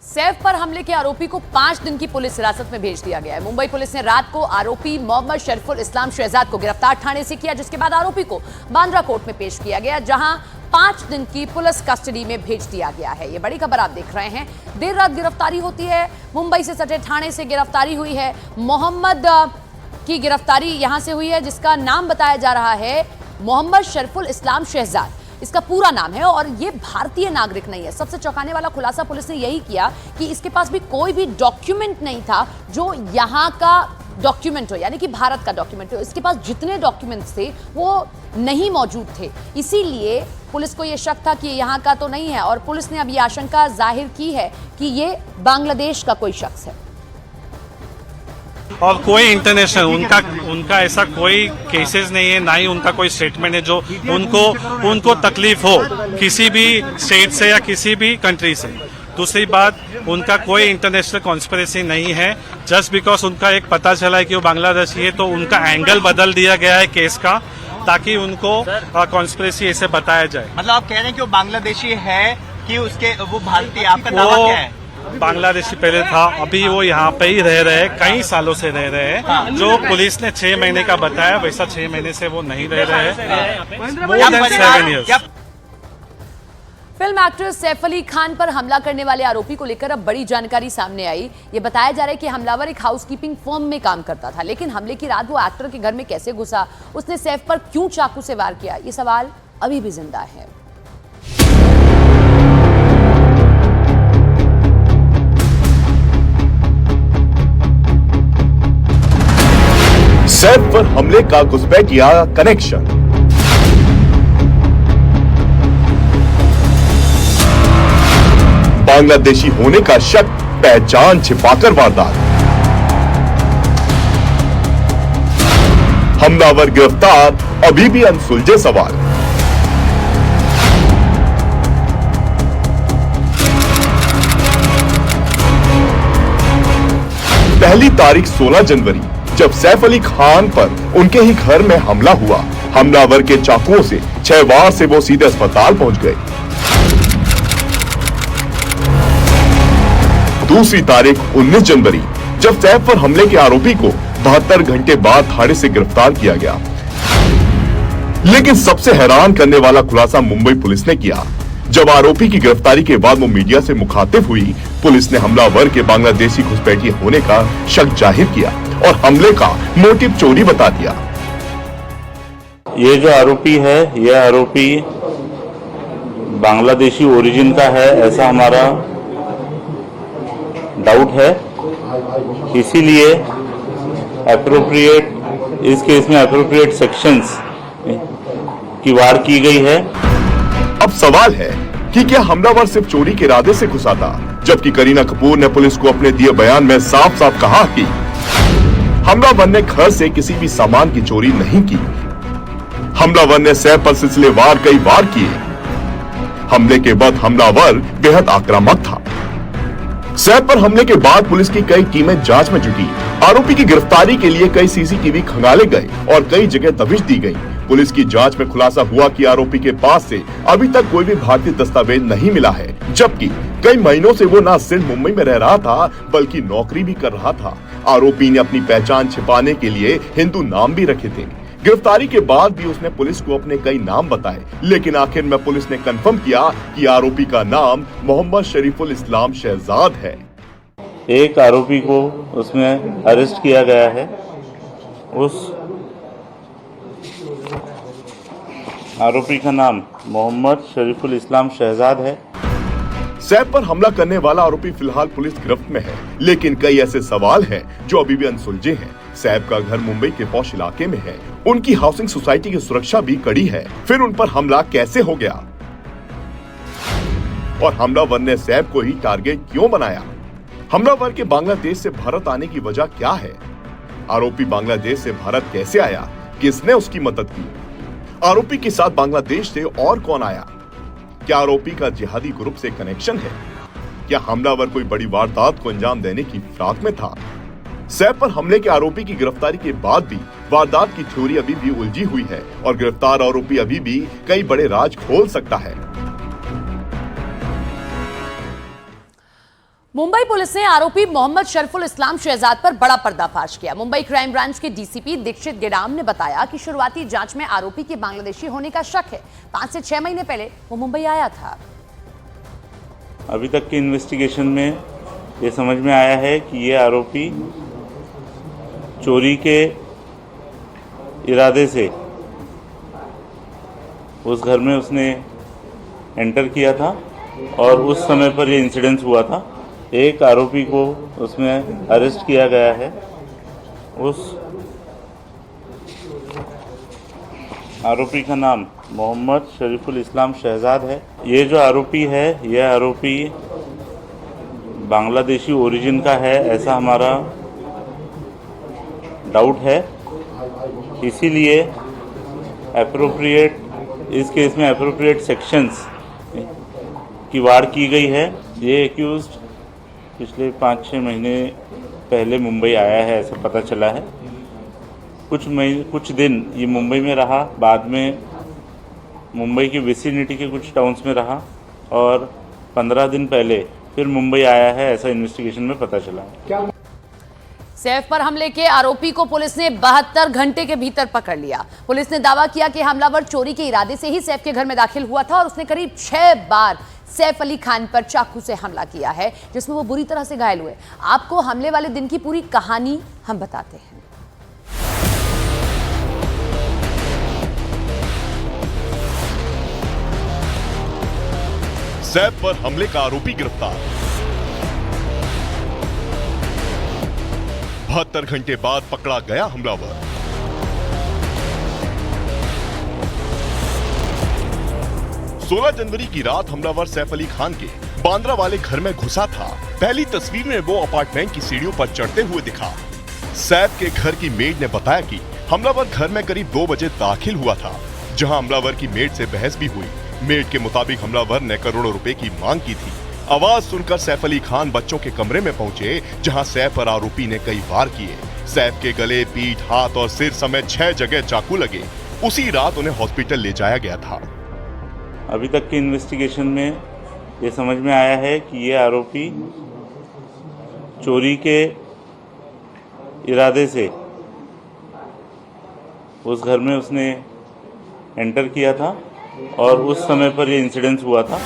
सैफ पर हमले के आरोपी को 5 दिन की पुलिस हिरासत में भेज दिया गया है। मुंबई पुलिस ने रात को आरोपी मोहम्मद शरीफुल इस्लाम शहजाद को गिरफ्तार थाने से किया, जिसके बाद आरोपी को बांद्रा कोर्ट में पेश किया गया, जहां 5 दिन की पुलिस कस्टडी में भेज दिया गया है। ये बड़ी खबर आप देख रहे हैं। देर रात गिरफ्तारी होती है। मुंबई से सटे थाने से गिरफ्तारी हुई है। मोहम्मद की गिरफ्तारी यहां से हुई है, जिसका नाम बताया जा रहा है मोहम्मद शरीफुल इस्लाम शहजाद, इसका पूरा नाम है, और ये भारतीय नागरिक नहीं है। सबसे चौंकाने वाला खुलासा पुलिस ने यही किया कि इसके पास भी कोई भी डॉक्यूमेंट नहीं था जो यहाँ का डॉक्यूमेंट हो, यानी कि भारत का डॉक्यूमेंट हो। इसके पास जितने डॉक्यूमेंट्स थे वो नहीं मौजूद थे, इसीलिए पुलिस को यह शक था कि यहाँ का तो नहीं है, और पुलिस ने अब ये आशंका जाहिर की है कि ये बांग्लादेश का कोई शख्स है। और कोई इंटरनेशनल उनका ऐसा कोई केसेस नहीं है, ना ही उनका कोई स्टेटमेंट है जो उनको तकलीफ हो किसी भी स्टेट से या किसी भी कंट्री से। दूसरी बात, उनका कोई इंटरनेशनल कॉन्स्पिरेसी नहीं है। जस्ट बिकॉज उनका एक पता चला है कि वो बांग्लादेशी है, तो उनका एंगल बदल दिया गया है केस का, ताकि उनको कॉन्स्पिरेसी ऐसे बताया जाए। मतलब आप कह रहे हैं कि वो बांग्लादेशी है कि वो भारतीय? आपका दावा क्या है? बांग्लादेशी पहले था, अभी वो यहाँ पे ही रह रहे हैं, कई सालों से रह रहे हैं। जो पुलिस ने 6 महीने का बताया, वैसा 6 महीने से वो नहीं रह रहे हैं, more than 7 years। Film actor Saif Ali Khan पर हमला करने वाले आरोपी को लेकर अब बड़ी जानकारी सामने आई। ये बताया जा रहा है कि हमलावर एक हाउसकीपिंग फर्म में काम करता था, लेकिन हमले की रात वो एक्टर के घर में कैसे घुसा, उसने सैफ पर क्यों चाकू से वार किया, ये सवाल अभी भी जिंदा है। सैफ पर हमले का घुसपैठिया कनेक्शन। बांग्लादेशी होने का शक, पहचान छिपाकर वारदात। हमलावर गिरफ्तार, अभी भी अनसुलझे सवाल। पहली तारीख 16 जनवरी, जब सैफ अली खान पर उनके ही घर में हमला हुआ। हमलावर के चाकुओं से 6 वार से वो सीधे अस्पताल पहुंच गए। दूसरी तारीख 19 जनवरी, जब सैफ पर हमले के आरोपी को 72 घंटे बाद थाने से गिरफ्तार किया गया। लेकिन सबसे हैरान करने वाला खुलासा मुंबई पुलिस ने किया। जब आरोपी की गिरफ्तारी के बाद वो मीडिया से मुखातिब हुई, पुलिस ने हमलावर के बांग्लादेशी घुसपैठिए होने का शक जाहिर किया और हमले का मोटिव चोरी बता दिया। ये जो आरोपी है, यह आरोपी बांग्लादेशी ओरिजिन का है, ऐसा हमारा डाउट है। इसीलिए एप्रोप्रिएट इस केस में एप्रोप्रिएट सेक्शंस की वार की गई है। अब सवाल है कि क्या हमलावर सिर्फ चोरी के इरादे से घुसा था, जबकि करीना कपूर ने पुलिस को अपने दिए बयान में साफ साफ कहा कि हमलावर ने घर से किसी भी सामान की चोरी नहीं की। हमलावर ने सैफ पर सिलसिलेवार कई वार किए। हमले के बाद हमलावर बेहद आक्रामक था। सैफ पर हमले के बाद पुलिस की कई टीमें जांच में जुटी। आरोपी की गिरफ्तारी के लिए कई सीसीटीवी खंगाले गए और कई जगह दबिश दी गई। पुलिस की जांच में खुलासा हुआ कि आरोपी के पास से अभी तक कोई भी भारतीय दस्तावेज नहीं मिला है, जबकि कई महीनों से वो न सिर्फ मुंबई में रह रहा था बल्कि नौकरी भी कर रहा था। आरोपी ने अपनी पहचान छिपाने के लिए हिंदू नाम भी रखे थे। गिरफ्तारी के बाद भी उसने पुलिस को अपने कई नाम बताए, लेकिन आखिर में पुलिस ने कंफर्म किया कि आरोपी का नाम मोहम्मद शरीफुल इस्लाम शहजाद है। एक आरोपी को उसमें अरेस्ट किया गया है। उस आरोपी का नाम मोहम्मद शरीफुल इस्लाम शहजाद है। सैफ पर हमला करने वाला आरोपी फिलहाल पुलिस गिरफ्त में है, लेकिन कई ऐसे सवाल हैं जो अभी भी अनसुलझे हैं। सैफ का घर मुंबई के पॉश इलाके में है। उनकी हाउसिंग सोसाइटी की सुरक्षा भी कड़ी है। फिर उन पर हमला कैसे हो गया और हमलावर ने सैफ को ही टारगेट क्यों बनाया? हमलावर के बांग्लादेश से भारत आने की वजह क्या है? आरोपी बांग्लादेश से भारत कैसे आया? किसने उसकी मदद की? आरोपी के साथ बांग्लादेश से और कौन आया? क्या आरोपी का जिहादी ग्रुप से कनेक्शन है? क्या हमलावर कोई बड़ी वारदात को अंजाम देने की फिराक में था? सैफ पर हमले के आरोपी की गिरफ्तारी के बाद भी वारदात की थ्योरी अभी भी उलझी हुई है और गिरफ्तार आरोपी अभी भी कई बड़े राज खोल सकता है। मुंबई पुलिस ने आरोपी मोहम्मद शरीफुल इस्लाम शहजाद पर बड़ा पर्दाफाश किया। मुंबई क्राइम ब्रांच के डीसीपी दीक्षित गेडाम ने बताया कि शुरुआती जांच में आरोपी के बांग्लादेशी होने का शक है। 5 से 6 महीने पहले वो मुंबई आया था। अभी तक की इन्वेस्टिगेशन में ये समझ में आया है कि ये आरोपी चोरी के इरादे से उस घर में उसने एंटर किया था और उस समय पर ये इंसिडेंस हुआ था। एक आरोपी को उसमें अरेस्ट किया गया है। उस आरोपी का नाम मोहम्मद शरीफुल इस्लाम शहजाद है। ये जो आरोपी है, यह आरोपी बांग्लादेशी ओरिजिन का है, ऐसा हमारा डाउट है। इसीलिए इस केस में एप्रोप्रिएट सेक्शंस की वार की गई है। ये एक्यूज्ड पिछले 5-6 महीने पहले मुंबई आया है, ऐसा पता चला है। कुछ दिन ये मुंबई में रहा, बाद में मुंबई की विसिनिटी के कुछ टाउन्स में रहा और 15 दिन पहले फिर मुंबई आया है, ऐसा इन्वेस्टिगेशन में पता चला है। सैफ पर हमले के आरोपी को पुलिस ने 72 घंटे के भीतर पकड़ लिया। पुलिस ने दावा किया कि हमलावर चोरी के इरादे से ही सैफ के घर में दाखिल हुआ था और उसने करीब 6 बार सैफ अली खान पर चाकू से हमला किया है, जिसमें वो बुरी तरह से घायल हुए। आपको हमले वाले दिन की पूरी कहानी हम बताते हैं। सैफ पर हमले का आरोपी गिरफ्तार। 72 घंटे बाद पकड़ा गया हमलावर। सोलह जनवरी की रात हमलावर सैफ अली खान के बांद्रा वाले घर में घुसा था। पहली तस्वीर में वो अपार्टमेंट की सीढ़ियों पर चढ़ते हुए दिखा। सैफ के घर की मेड ने बताया कि हमलावर घर में करीब 2 बजे दाखिल हुआ था, जहां हमलावर की मेड से बहस भी हुई। मेड के मुताबिक हमलावर ने करोड़ों रुपए की मांग की थी। आवाज सुनकर सैफ अली खान बच्चों के कमरे में पहुंचे, जहां सैफ पर आरोपी ने कई वार किए। सैफ के गले, पीठ, हाथ और सिर समेत 6 जगह चाकू लगे। उसी रात उन्हें हॉस्पिटल ले जाया गया था। अभी तक की इन्वेस्टिगेशन में ये समझ में आया है कि ये आरोपी चोरी के इरादे से उस घर में उसने एंटर किया था और उस समय पर ये इंसिडेंस हुआ था।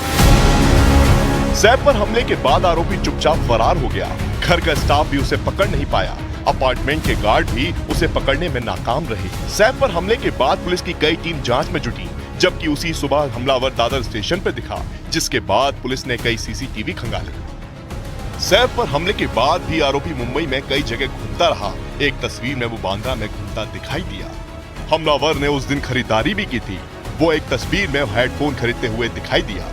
सैफ पर हमले के बाद आरोपी चुपचाप फरार हो गया। घर का स्टाफ भी उसे पकड़ नहीं पाया। अपार्टमेंट के गार्ड भी उसे पकड़ने में नाकाम रहे। सैफ पर हमले के बाद पुलिस की कई टीम जांच में जुटी, जबकि उसी सुबह हमलावर दादर स्टेशन पर दिखा, जिसके बाद पुलिस ने कई सीसीटीवी खंगाले। सैफ पर हमले के बाद भी आरोपी मुंबई में कई जगह घूमता रहा। एक तस्वीर में वो बांद्रा में घूमता दिखाई दिया। हमलावर ने उस दिन खरीदारी भी की थी। वो एक तस्वीर में हेडफोन खरीदते हुए दिखाई दिया।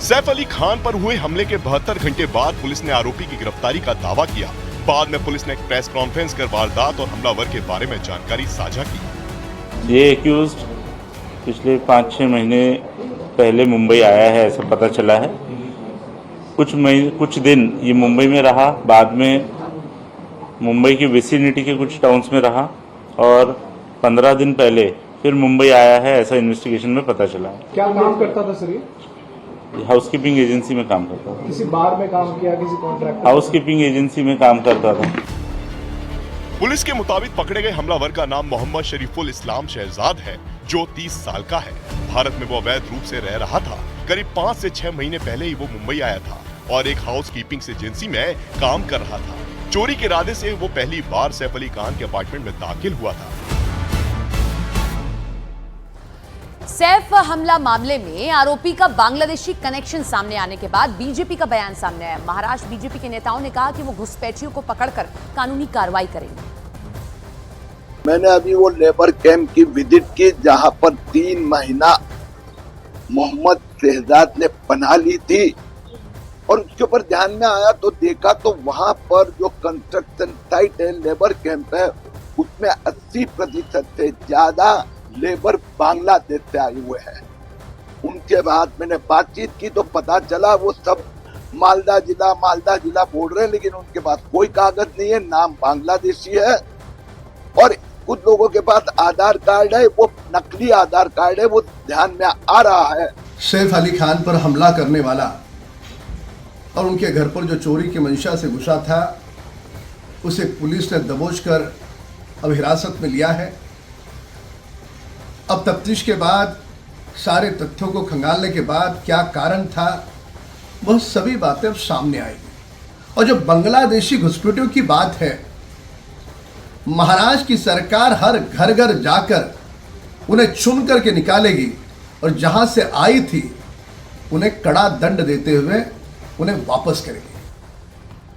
सैफ अली खान पर हुए हमले के 72 घंटे बाद पुलिस ने आरोपी की गिरफ्तारी का दावा किया। बाद में पुलिस ने एक प्रेस कॉन्फ्रेंस कर वारदात और हमलावर के बारे में जानकारी साझा की। ये एक्यूज्ड पिछले 5-6 महीने पहले मुंबई आया है, ऐसा पता चला है। कुछ दिन ये मुंबई में रहा, बाद में मुंबई की विसिनिटी के कुछ टाउन्स में रहा और 15 दिन पहले फिर मुंबई आया है, ऐसा इन्वेस्टिगेशन में पता चला है। क्या काम करता था सर ये? हाउसकीपिंग एजेंसी में काम करता था। किसी बार में काम किया, किसी कॉन्ट्रैक्ट? हाउसकीपिंग एजेंसी में काम करता था। पुलिस के मुताबिक पकड़े गए हमलावर का नाम मोहम्मद शरीफुल इस्लाम शहजाद है, जो 30 साल का है। भारत में वो अवैध रूप से रह रहा था। करीब 5 से 6 महीने पहले ही वो मुंबई आया था और एक हाउसकीपिंग एजेंसी में काम कर रहा था। चोरी के इरादे से वो पहली बार सैफ अली खान के अपार्टमेंट में दाखिल हुआ था। सैफ हमला मामले में आरोपी का बांग्लादेशी कनेक्शन सामने आने के बाद बीजेपी का बयान सामने आया। महाराष्ट्र बीजेपी के नेताओं ने कहा कि वो घुसपैठियों को पकड़कर कानूनी कार्रवाई करेंगे। मैंने अभी वो लेबर कैंप की विजिट की, जहां पर 3 महीना मोहम्मद शहजाद ने पनाह ली थी और उसके ऊपर ध्यान में आया तो देखा तो वहां पर जो कंस्ट्रक्शन साइट है, लेबर कैंप है, उसमें 80% से ज्यादा लेबर बांग्लादेश से आए हुए हैं। उनके बाद मैंने बातचीत की तो पता चला वो सब मालदा जिला बोल रहे हैं, लेकिन उनके पास कोई कागज नहीं है, नाम बांग्लादेशी है और कुछ लोगों के पास आधार कार्ड है, वो नकली आधार कार्ड है, वो ध्यान में आ रहा है। सैफ अली खान पर हमला करने वाला और उनके घर पर जो चोरी की मंशा से घुसा था उसे पुलिस ने दबोच कर अब हिरासत में लिया है। अब तफ्तीश के बाद सारे तथ्यों को खंगालने के बाद क्या कारण था वह सभी बातें अब सामने आएगी। और जो बांग्लादेशी घुसपैठियों की बात है, महाराष्ट्र की सरकार हर घर घर जाकर उन्हें चुन करके निकालेगी और जहां से आई थी उन्हें कड़ा दंड देते हुए उन्हें वापस करेगी।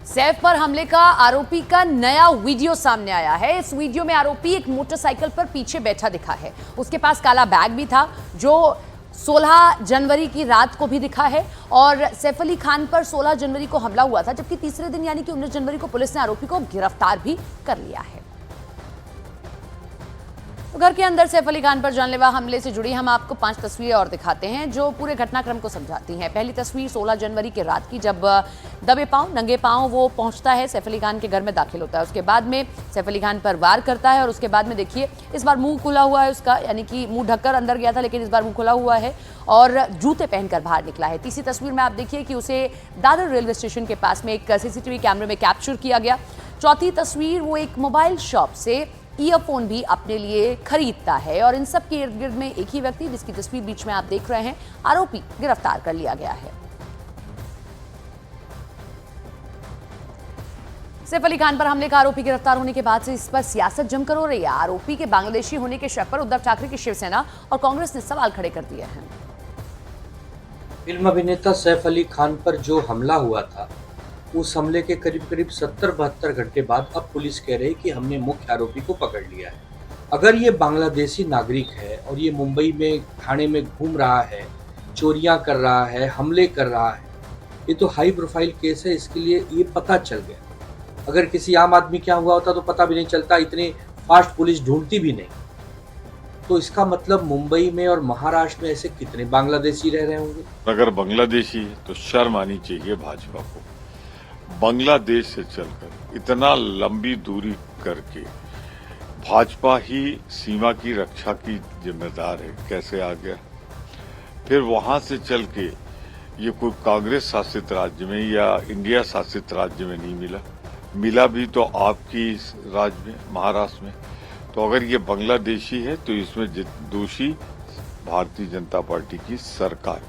सैफ पर हमले का आरोपी का नया वीडियो सामने आया है। इस वीडियो में आरोपी एक मोटरसाइकिल पर पीछे बैठा दिखा है। उसके पास काला बैग भी था जो 16 जनवरी की रात को भी दिखा है और सैफ अली खान पर 16 जनवरी को हमला हुआ था, जबकि तीसरे दिन यानी कि 19 जनवरी को पुलिस ने आरोपी को गिरफ्तार भी कर लिया है। तो घर के अंदर सैफ अली खान पर जानलेवा हमले से जुड़ी हम आपको 5 तस्वीरें और दिखाते हैं जो पूरे घटनाक्रम को समझाती हैं। पहली तस्वीर 16 जनवरी की रात की, जब दबे पांव नंगे पांव वो पहुंचता है, सैफ अली खान के घर में दाखिल होता है। उसके बाद में सैफ अली खान पर वार करता है और उसके बाद में देखिए इस बार मुंह खुला हुआ है उसका, यानी कि मुंह ढककर अंदर गया था लेकिन इस बार मुंह खुला हुआ है और जूते पहनकर बाहर निकला है। तीसरी तस्वीर में आप देखिए कि उसे दादर रेलवे स्टेशन के पास में एक सीसीटीवी कैमरे में कैप्चर किया गया। चौथी तस्वीर वो एक मोबाइल शॉप से ईयरफोन भी अपने लिए खरीदता है और इन सब के इर्द गिर्द में एक ही व्यक्ति जिसकी तस्वीर बीच में आप देख रहे हैं, आरोपी गिरफ्तार कर लिया गया है। सैफ अली खान पर हमले का आरोपी गिरफ्तार होने के बाद से इस पर सियासत जमकर हो रही है। आरोपी के बांग्लादेशी होने के शक पर उद्धव ठाकरे की शिवसेना और कांग्रेस ने सवाल खड़े कर दिए हैं। फिल्म अभिनेता सैफ अली खान पर जो हमला हुआ था उस हमले के करीब 70-72 घंटे बाद अब पुलिस कह रही है कि हमने मुख्य आरोपी को पकड़ लिया है। अगर ये बांग्लादेशी नागरिक है और ये मुंबई में थाने में घूम रहा है, चोरियां कर रहा है, हमले कर रहा है, ये तो हाई प्रोफाइल केस है, इसके लिए ये पता चल गया। अगर किसी आम आदमी क्या हुआ होता तो पता भी नहीं चलता, इतनी फास्ट पुलिस ढूंढती भी नहीं। तो इसका मतलब मुंबई में और महाराष्ट्र में ऐसे कितने बांग्लादेशी रह रहे होंगे। अगर बांग्लादेशी है तो शर्म आनी चाहिए भाजपा को। बांग्लादेश से चलकर इतना लंबी दूरी करके भाजपा ही सीमा की रक्षा की जिम्मेदार है, कैसे आ गया? फिर वहां से चल के ये कोई कांग्रेस शासित राज्य में या इंडिया शासित राज्य में नहीं मिला भी तो आपकी राज्य में, महाराष्ट्र में। तो अगर ये बांग्लादेशी है तो इसमें दोषी भारतीय जनता पार्टी की सरकार।